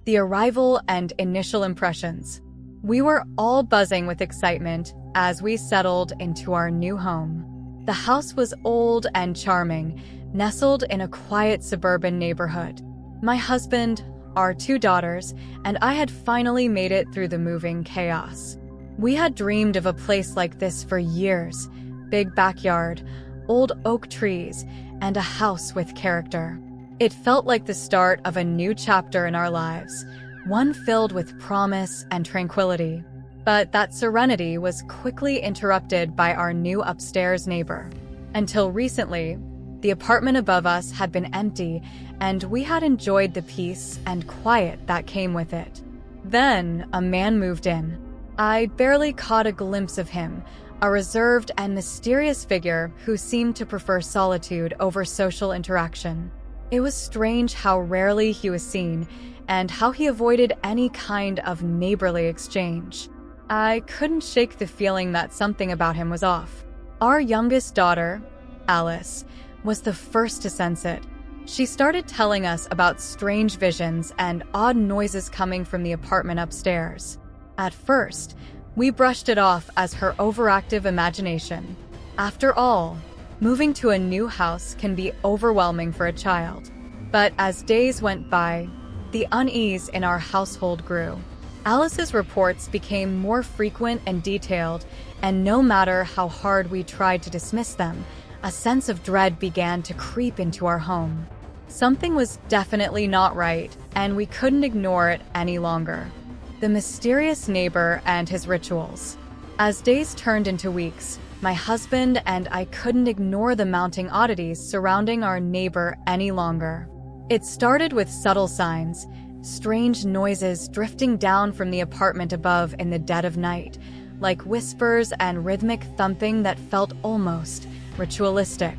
The arrival and initial impressions. We were all buzzing with excitement as we settled into our new home. The house was old and charming, nestled in a quiet suburban neighborhood. My husband, our two daughters, and I had finally made it through the moving chaos. We had dreamed of a place like this for years. Big backyard, old oak trees, and a house with character. It felt like the start of a new chapter in our lives, one filled with promise and tranquility. But that serenity was quickly interrupted by our new upstairs neighbor. Until recently, the apartment above us had been empty, and we had enjoyed the peace and quiet that came with it. Then, a man moved in. I barely caught a glimpse of him, a reserved and mysterious figure who seemed to prefer solitude over social interaction. It was strange how rarely he was seen, and how he avoided any kind of neighborly exchange. I couldn't shake the feeling that something about him was off. Our youngest daughter, Alice, was the first to sense it. She started telling us about strange visions and odd noises coming from the apartment upstairs. At first, we brushed it off as her overactive imagination. After all, moving to a new house can be overwhelming for a child. But as days went by, the unease in our household grew. Alice's reports became more frequent and detailed, and no matter how hard we tried to dismiss them, a sense of dread began to creep into our home. Something was definitely not right, and we couldn't ignore it any longer. The mysterious neighbor and his rituals. As days turned into weeks, my husband and I couldn't ignore the mounting oddities surrounding our neighbor any longer. It started with subtle signs, strange noises drifting down from the apartment above in the dead of night, like whispers and rhythmic thumping that felt almost ritualistic.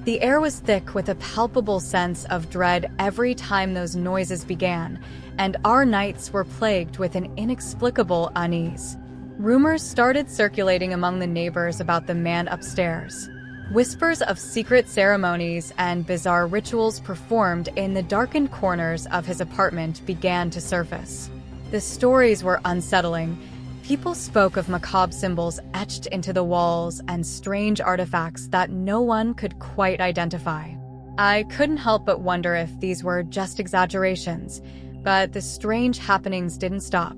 The air was thick with a palpable sense of dread every time those noises began, and our nights were plagued with an inexplicable unease. Rumors started circulating among the neighbors about the man upstairs. Whispers of secret ceremonies and bizarre rituals performed in the darkened corners of his apartment began to surface. The stories were unsettling. People spoke of macabre symbols etched into the walls and strange artifacts that no one could quite identify. I couldn't help but wonder if these were just exaggerations, but the strange happenings didn't stop.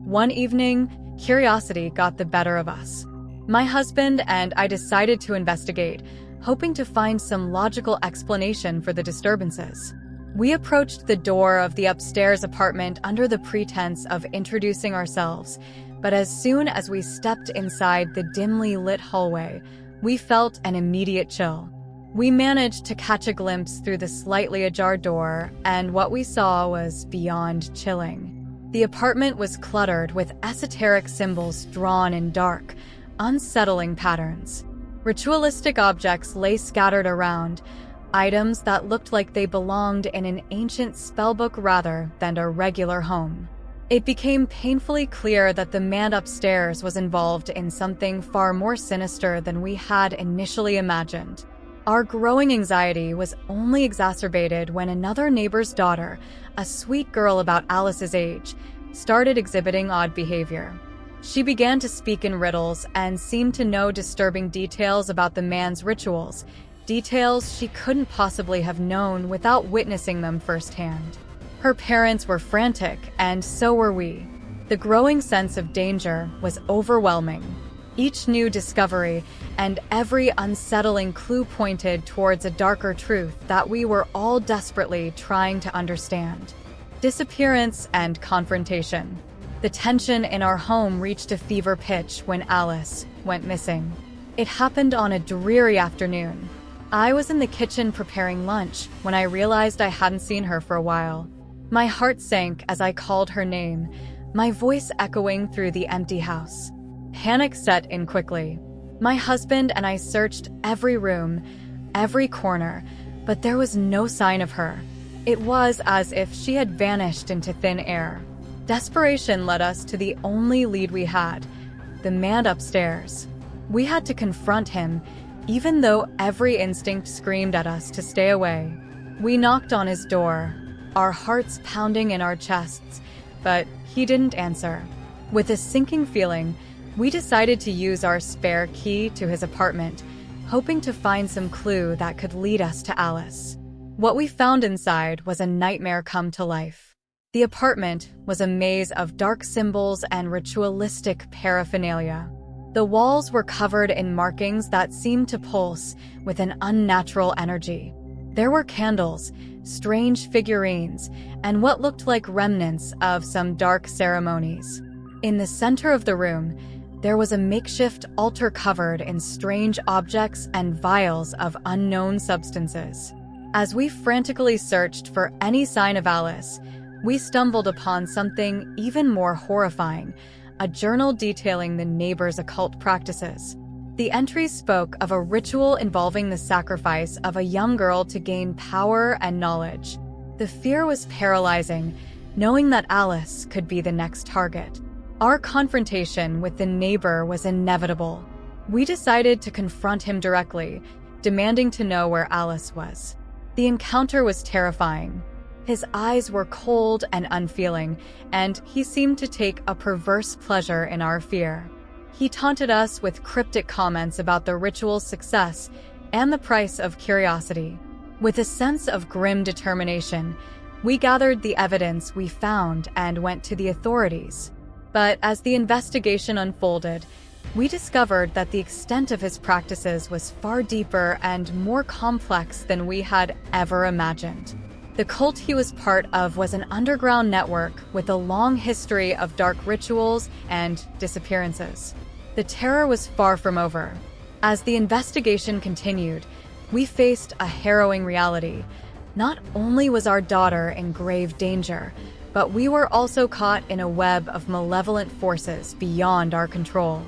One evening, curiosity got the better of us. My husband and I decided to investigate, hoping to find some logical explanation for the disturbances. We approached the door of the upstairs apartment under the pretense of introducing ourselves, but as soon as we stepped inside the dimly lit hallway, we felt an immediate chill. We managed to catch a glimpse through the slightly ajar door, and what we saw was beyond chilling. The apartment was cluttered with esoteric symbols drawn in dark, unsettling patterns. Ritualistic objects lay scattered around, items that looked like they belonged in an ancient spellbook rather than a regular home. It became painfully clear that the man upstairs was involved in something far more sinister than we had initially imagined. Our growing anxiety was only exacerbated when another neighbor's daughter, a sweet girl about Alice's age, started exhibiting odd behavior. She began to speak in riddles and seemed to know disturbing details about the man's rituals, details she couldn't possibly have known without witnessing them firsthand. Her parents were frantic, and so were we. The growing sense of danger was overwhelming. Each new discovery and every unsettling clue pointed towards a darker truth that we were all desperately trying to understand. Disappearance and confrontation. The tension in our home reached a fever pitch when Alice went missing. It happened on a dreary afternoon. I was in the kitchen preparing lunch when I realized I hadn't seen her for a while. My heart sank as I called her name, my voice echoing through the empty house. Panic set in quickly. My husband and I searched every room, every corner, but there was no sign of her. It was as if she had vanished into thin air. Desperation led us to the only lead we had, the man upstairs. We had to confront him, even though every instinct screamed at us to stay away. We knocked on his door. our hearts pounding in our chests, but he didn't answer. With a sinking feeling, we decided to use our spare key to his apartment, hoping to find some clue that could lead us to Alice. What we found inside was a nightmare come to life. The apartment was a maze of dark symbols and ritualistic paraphernalia. The walls were covered in markings that seemed to pulse with an unnatural energy. There were candles, strange figurines, and what looked like remnants of some dark ceremonies. In the center of the room, there was a makeshift altar covered in strange objects and vials of unknown substances. As we frantically searched for any sign of Alice, we stumbled upon something even more horrifying, a journal detailing the neighbors' occult practices. The entries spoke of a ritual involving the sacrifice of a young girl to gain power and knowledge. The fear was paralyzing, knowing that Alice could be the next target. Our confrontation with the neighbor was inevitable. We decided to confront him directly, demanding to know where Alice was. The encounter was terrifying. His eyes were cold and unfeeling, and he seemed to take a perverse pleasure in our fear. He taunted us with cryptic comments about the ritual's success and the price of curiosity. With a sense of grim determination, we gathered the evidence we found and went to the authorities. But as the investigation unfolded, we discovered that the extent of his practices was far deeper and more complex than we had ever imagined. The cult he was part of was an underground network with a long history of dark rituals and disappearances. The terror was far from over. As the investigation continued, we faced a harrowing reality. Not only was our daughter in grave danger, but we were also caught in a web of malevolent forces beyond our control.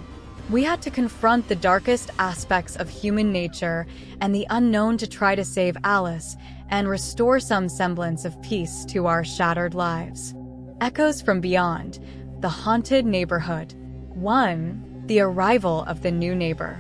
We had to confront the darkest aspects of human nature and the unknown to try to save Alice and restore some semblance of peace to our shattered lives. Echoes from beyond, the haunted neighborhood. 1. The arrival of the new neighbor.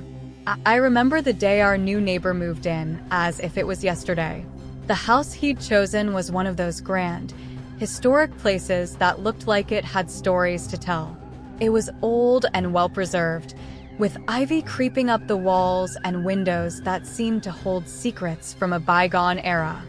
I remember the day our new neighbor moved in as if it was yesterday. The house he'd chosen was one of those grand, historic places that looked like it had stories to tell. It was old and well-preserved, with ivy creeping up the walls and windows that seemed to hold secrets from a bygone era.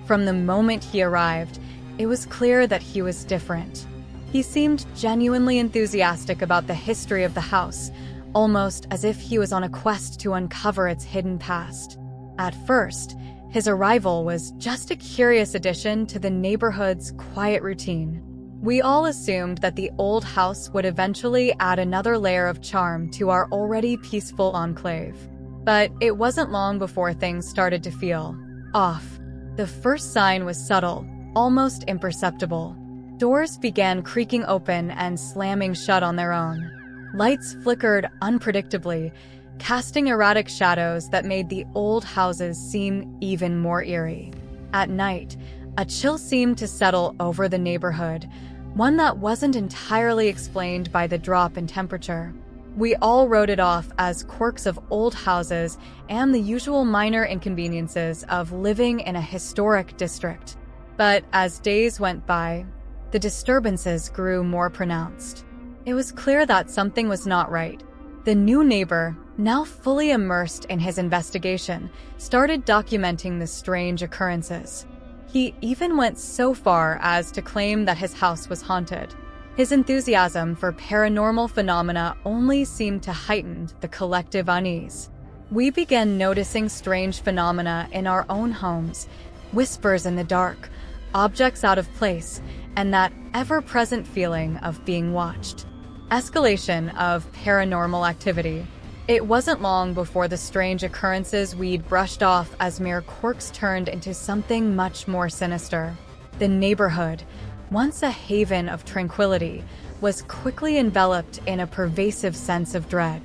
From the moment he arrived, it was clear that he was different. He seemed genuinely enthusiastic about the history of the house, almost as if he was on a quest to uncover its hidden past. At first, his arrival was just a curious addition to the neighborhood's quiet routine. We all assumed that the old house would eventually add another layer of charm to our already peaceful enclave. But it wasn't long before things started to feel off. The first sign was subtle, almost imperceptible. Doors began creaking open and slamming shut on their own. Lights flickered unpredictably, casting erratic shadows that made the old houses seem even more eerie. At night, a chill seemed to settle over the neighborhood, one that wasn't entirely explained by the drop in temperature. We all wrote it off as quirks of old houses and the usual minor inconveniences of living in a historic district. But as days went by, the disturbances grew more pronounced. It was clear that something was not right. The new neighbor, now fully immersed in his investigation, started documenting the strange occurrences. He even went so far as to claim that his house was haunted. His enthusiasm for paranormal phenomena only seemed to heighten the collective unease. We began noticing strange phenomena in our own homes, whispers in the dark, objects out of place, and that ever-present feeling of being watched. Escalation of paranormal activity. It wasn't long before the strange occurrences we'd brushed off as mere quirks turned into something much more sinister. The neighborhood, once a haven of tranquility, was quickly enveloped in a pervasive sense of dread.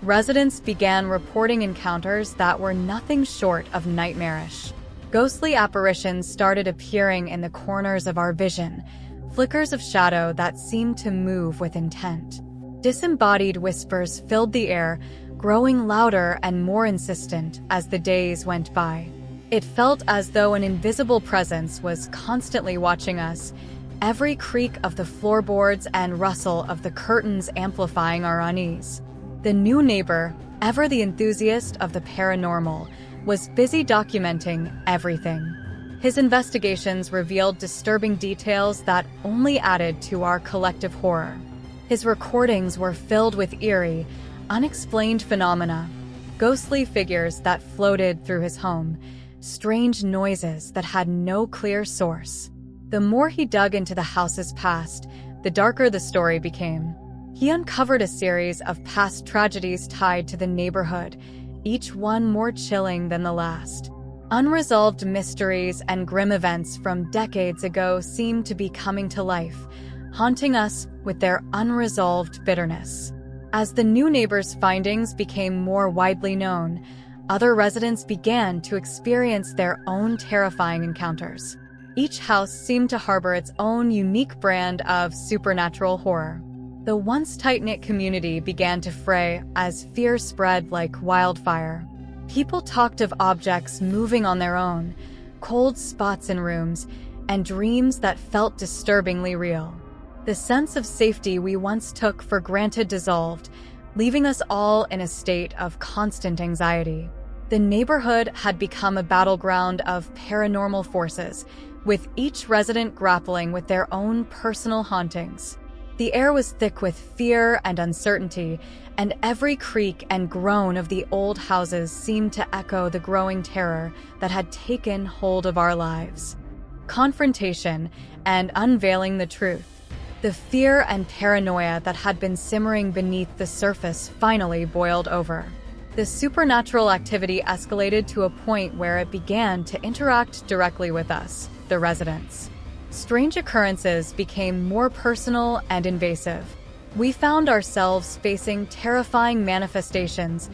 Residents began reporting encounters that were nothing short of nightmarish. Ghostly apparitions started appearing in the corners of our vision, flickers of shadow that seemed to move with intent. Disembodied whispers filled the air, growing louder and more insistent as the days went by. It felt as though an invisible presence was constantly watching us, every creak of the floorboards and rustle of the curtains amplifying our unease. The new neighbor, ever the enthusiast of the paranormal, was busy documenting everything. His investigations revealed disturbing details that only added to our collective horror. His recordings were filled with eerie, unexplained phenomena, ghostly figures that floated through his home, strange noises that had no clear source. The more he dug into the house's past, the darker the story became. He uncovered a series of past tragedies tied to the neighborhood, each one more chilling than the last. Unresolved mysteries and grim events from decades ago seemed to be coming to life, haunting us with their unresolved bitterness. As the new neighbor's findings became more widely known, other residents began to experience their own terrifying encounters. Each house seemed to harbor its own unique brand of supernatural horror. The once tight-knit community began to fray as fear spread like wildfire. People talked of objects moving on their own, cold spots in rooms, and dreams that felt disturbingly real. The sense of safety we once took for granted dissolved, leaving us all in a state of constant anxiety. The neighborhood had become a battleground of paranormal forces, with each resident grappling with their own personal hauntings. The air was thick with fear and uncertainty, and every creak and groan of the old houses seemed to echo the growing terror that had taken hold of our lives. Confrontation and unveiling the truth. The fear and paranoia that had been simmering beneath the surface finally boiled over. The supernatural activity escalated to a point where it began to interact directly with us, the residents. Strange occurrences became more personal and invasive. We found ourselves facing terrifying manifestations,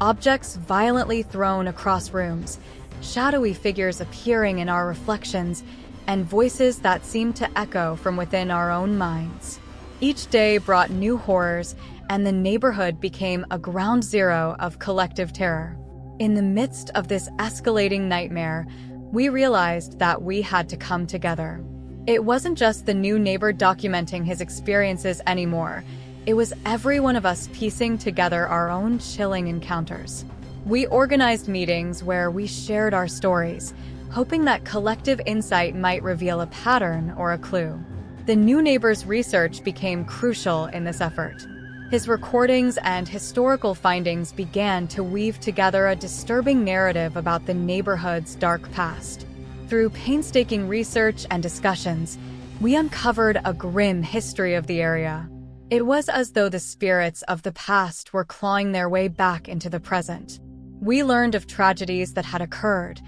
objects violently thrown across rooms, shadowy figures appearing in our reflections, and voices that seemed to echo from within our own minds. Each day brought new horrors, and the neighborhood became a ground zero of collective terror. In the midst of this escalating nightmare, we realized that we had to come together. It wasn't just the new neighbor documenting his experiences anymore. It was every one of us piecing together our own chilling encounters. We organized meetings where we shared our stories, hoping that collective insight might reveal a pattern or a clue. The new neighbor's research became crucial in this effort. His recordings and historical findings began to weave together a disturbing narrative about the neighborhood's dark past. Through painstaking research and discussions, we uncovered a grim history of the area. It was as though the spirits of the past were clawing their way back into the present. We learned of tragedies that had occurred,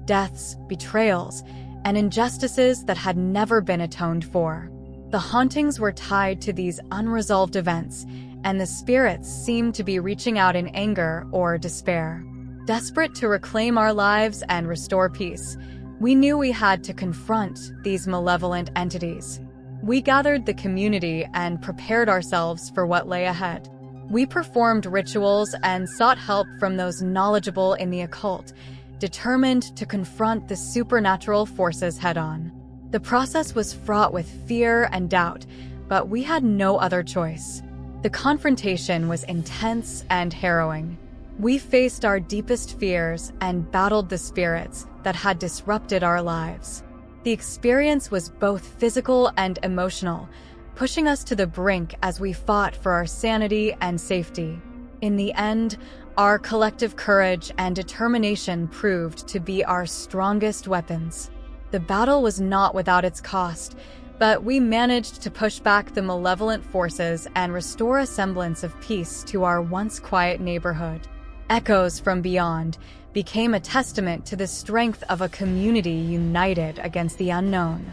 deaths, betrayals, and injustices that had never been atoned for. The hauntings were tied to these unresolved events, and the spirits seemed to be reaching out in anger or despair. Desperate to reclaim our lives and restore peace, we knew we had to confront these malevolent entities. We gathered the community and prepared ourselves for what lay ahead. We performed rituals and sought help from those knowledgeable in the occult, determined to confront the supernatural forces head-on. The process was fraught with fear and doubt, but we had no other choice. The confrontation was intense and harrowing. We faced our deepest fears and battled the spirits that had disrupted our lives. The experience was both physical and emotional, pushing us to the brink as we fought for our sanity and safety. In the end, our collective courage and determination proved to be our strongest weapons. The battle was not without its cost, but we managed to push back the malevolent forces and restore a semblance of peace to our once quiet neighborhood. Echoes from beyond became a testament to the strength of a community united against the unknown.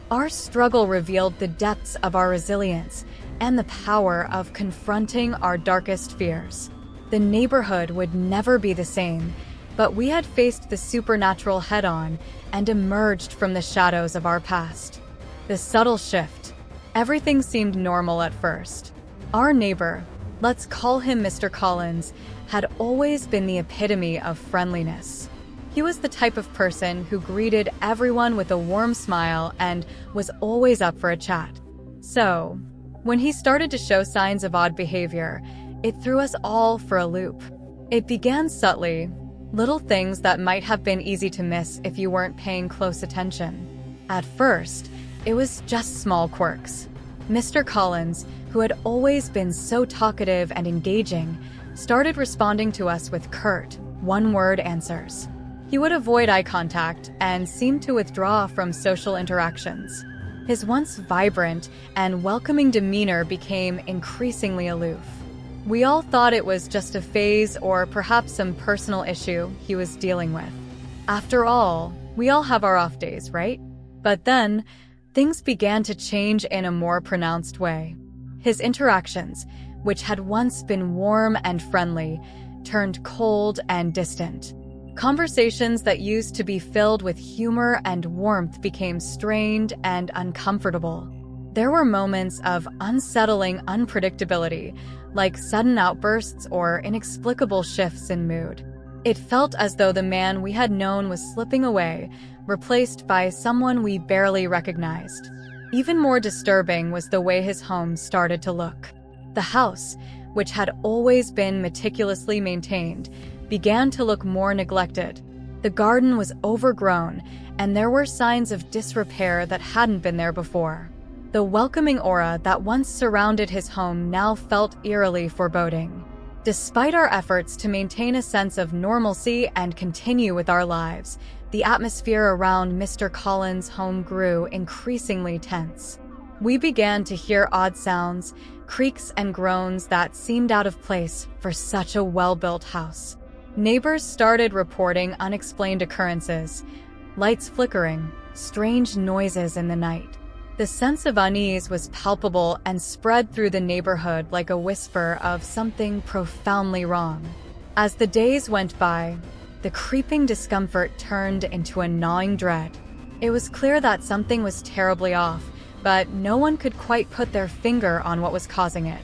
Our struggle revealed the depths of our resilience and the power of confronting our darkest fears. The neighborhood would never be the same, but we had faced the supernatural head-on and emerged from the shadows of our past. The subtle shift. Everything seemed normal at first. Our neighbor, let's call him Mr. Collins, had always been the epitome of friendliness. He was the type of person who greeted everyone with a warm smile and was always up for a chat. So, when he started to show signs of odd behavior, it threw us all for a loop. It began subtly, little things that might have been easy to miss if you weren't paying close attention. At first, it was just small quirks. Mr. Collins, who had always been so talkative and engaging, started responding to us with curt, one-word answers. He would avoid eye contact and seemed to withdraw from social interactions. His once vibrant and welcoming demeanor became increasingly aloof. We all thought it was just a phase or perhaps some personal issue he was dealing with. After all, we all have our off days, right? But then, things began to change in a more pronounced way. His interactions, which had once been warm and friendly, turned cold and distant. Conversations that used to be filled with humor and warmth became strained and uncomfortable. There were moments of unsettling unpredictability, like sudden outbursts or inexplicable shifts in mood. It felt as though the man we had known was slipping away, replaced by someone we barely recognized. Even more disturbing was the way his home started to look. The house, which had always been meticulously maintained, began to look more neglected. The garden was overgrown, and there were signs of disrepair that hadn't been there before. The welcoming aura that once surrounded his home now felt eerily foreboding. Despite our efforts to maintain a sense of normalcy and continue with our lives, the atmosphere around Mr. Collins' home grew increasingly tense. We began to hear odd sounds, creaks and groans that seemed out of place for such a well-built house. Neighbors started reporting unexplained occurrences, lights flickering, strange noises in the night. The sense of unease was palpable and spread through the neighborhood like a whisper of something profoundly wrong. As the days went by, the creeping discomfort turned into a gnawing dread. It was clear that something was terribly off, but no one could quite put their finger on what was causing it.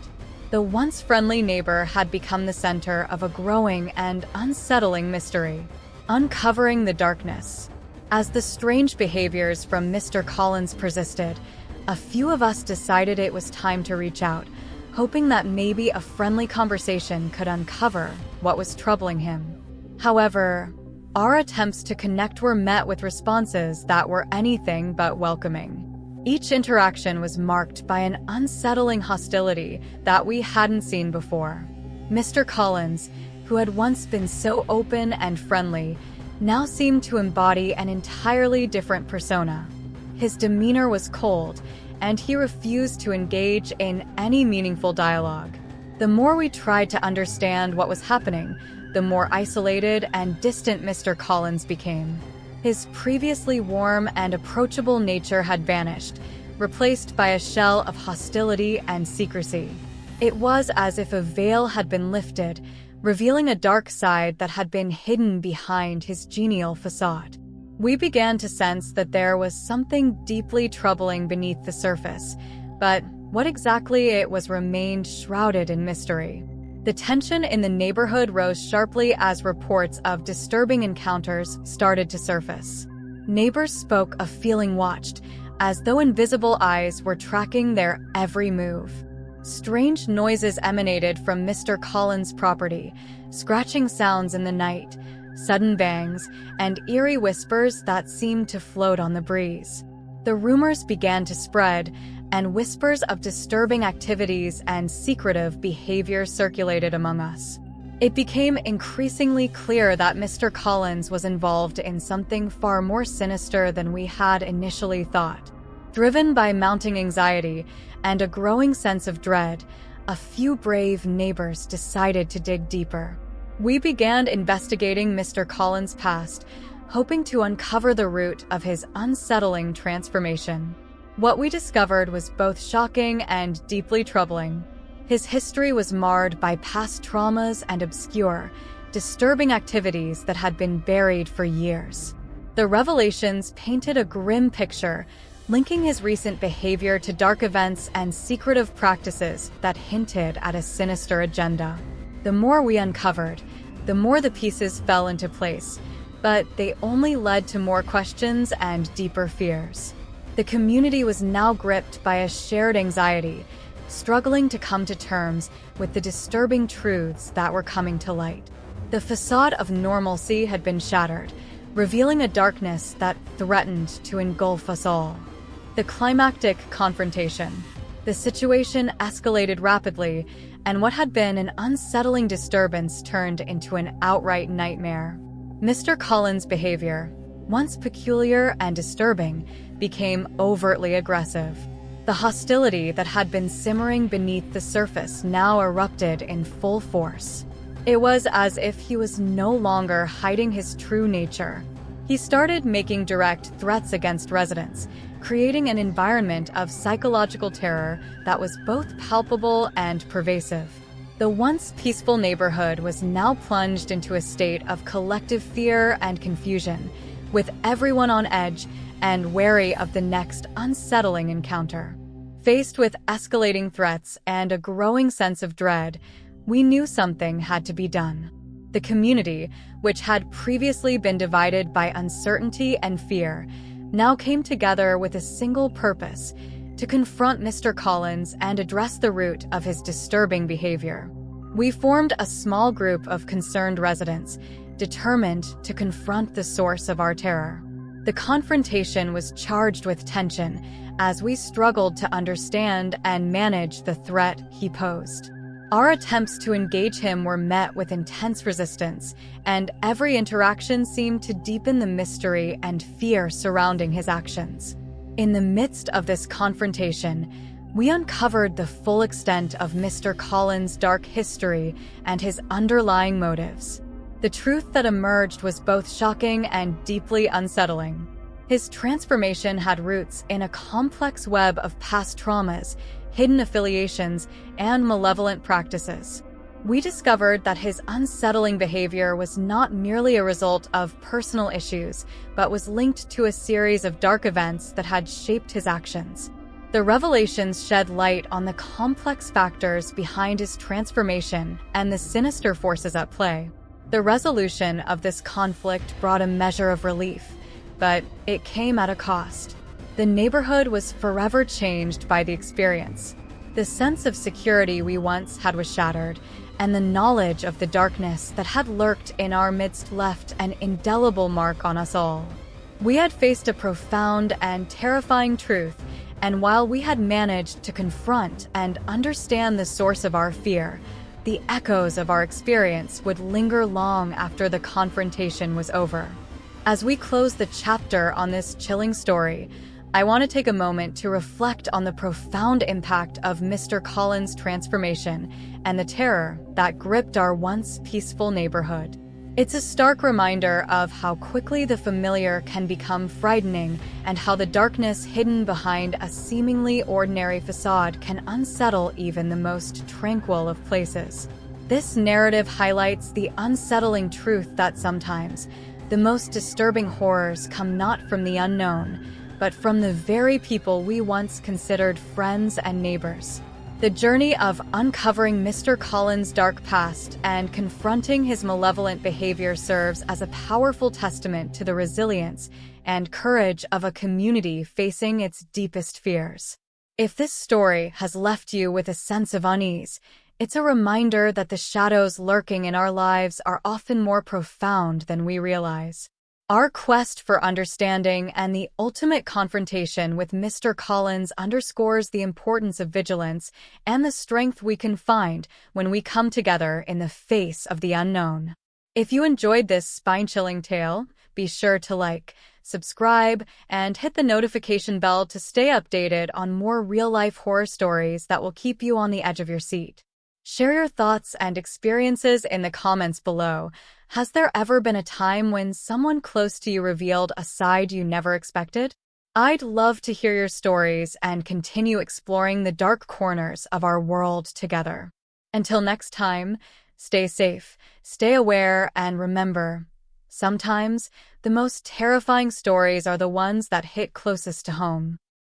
The once friendly neighbor had become the center of a growing and unsettling mystery, uncovering the darkness. As the strange behaviors from Mr. Collins persisted, a few of us decided it was time to reach out, hoping that maybe a friendly conversation could uncover what was troubling him. However, our attempts to connect were met with responses that were anything but welcoming. Each interaction was marked by an unsettling hostility that we hadn't seen before. Mr. Collins, who had once been so open and friendly, now seemed to embody an entirely different persona. His demeanor was cold, and he refused to engage in any meaningful dialogue. The more we tried to understand what was happening, the more isolated and distant Mr. Collins became. His previously warm and approachable nature had vanished, replaced by a shell of hostility and secrecy. It was as if a veil had been lifted, revealing a dark side that had been hidden behind his genial facade. We began to sense that there was something deeply troubling beneath the surface, but what exactly it was remained shrouded in mystery. The tension in the neighborhood rose sharply as reports of disturbing encounters started to surface. Neighbors spoke of feeling watched, as though invisible eyes were tracking their every move. Strange noises emanated from Mr. Collins' property, scratching sounds in the night, sudden bangs, and eerie whispers that seemed to float on the breeze. The rumors began to spread, and whispers of disturbing activities and secretive behavior circulated among us. It became increasingly clear that Mr. Collins was involved in something far more sinister than we had initially thought. Driven by mounting anxiety and a growing sense of dread, a few brave neighbors decided to dig deeper. We began investigating Mr. Collins' past, hoping to uncover the root of his unsettling transformation. What we discovered was both shocking and deeply troubling. His history was marred by past traumas and obscure, disturbing activities that had been buried for years. The revelations painted a grim picture, linking his recent behavior to dark events and secretive practices that hinted at a sinister agenda. The more we uncovered, the more the pieces fell into place, but they only led to more questions and deeper fears. The community was now gripped by a shared anxiety, struggling to come to terms with the disturbing truths that were coming to light. The facade of normalcy had been shattered, revealing a darkness that threatened to engulf us all. The climactic confrontation. The situation escalated rapidly, and what had been an unsettling disturbance turned into an outright nightmare. Mr. Collins' behavior, once peculiar and disturbing, became overtly aggressive. The hostility that had been simmering beneath the surface now erupted in full force. It was as if he was no longer hiding his true nature. He started making direct threats against residents, creating an environment of psychological terror that was both palpable and pervasive. The once peaceful neighborhood was now plunged into a state of collective fear and confusion, with everyone on edge and wary of the next unsettling encounter. Faced with escalating threats and a growing sense of dread, we knew something had to be done. The community, which had previously been divided by uncertainty and fear, now came together with a single purpose: to confront Mr. Collins and address the root of his disturbing behavior. We formed a small group of concerned residents, determined to confront the source of our terror. The confrontation was charged with tension as we struggled to understand and manage the threat he posed. Our attempts to engage him were met with intense resistance, and every interaction seemed to deepen the mystery and fear surrounding his actions. In the midst of this confrontation, we uncovered the full extent of Mr. Collins' dark history and his underlying motives. The truth that emerged was both shocking and deeply unsettling. His transformation had roots in a complex web of past traumas, hidden affiliations, and malevolent practices. We discovered that his unsettling behavior was not merely a result of personal issues, but was linked to a series of dark events that had shaped his actions. The revelations shed light on the complex factors behind his transformation and the sinister forces at play. The resolution of this conflict brought a measure of relief, but it came at a cost. The neighborhood was forever changed by the experience. The sense of security we once had was shattered, and the knowledge of the darkness that had lurked in our midst left an indelible mark on us all. We had faced a profound and terrifying truth, and while we had managed to confront and understand the source of our fear, the echoes of our experience would linger long after the confrontation was over. As we close the chapter on this chilling story, I want to take a moment to reflect on the profound impact of Mr. Collins' transformation and the terror that gripped our once peaceful neighborhood. It's a stark reminder of how quickly the familiar can become frightening and how the darkness hidden behind a seemingly ordinary facade can unsettle even the most tranquil of places. This narrative highlights the unsettling truth that sometimes the most disturbing horrors come not from the unknown, but from the very people we once considered friends and neighbors. The journey of uncovering Mr. Collins' dark past and confronting his malevolent behavior serves as a powerful testament to the resilience and courage of a community facing its deepest fears. If this story has left you with a sense of unease, it's a reminder that the shadows lurking in our lives are often more profound than we realize. Our quest for understanding and the ultimate confrontation with Mr. Collins underscores the importance of vigilance and the strength we can find when we come together in the face of the unknown. If you enjoyed this spine-chilling tale, be sure to like, subscribe, and hit the notification bell to stay updated on more real-life horror stories that will keep you on the edge of your seat. Share your thoughts and experiences in the comments below. Has there ever been a time when someone close to you revealed a side you never expected? I'd love to hear your stories and continue exploring the dark corners of our world together. Until next time, stay safe, stay aware, and remember, sometimes the most terrifying stories are the ones that hit closest to home.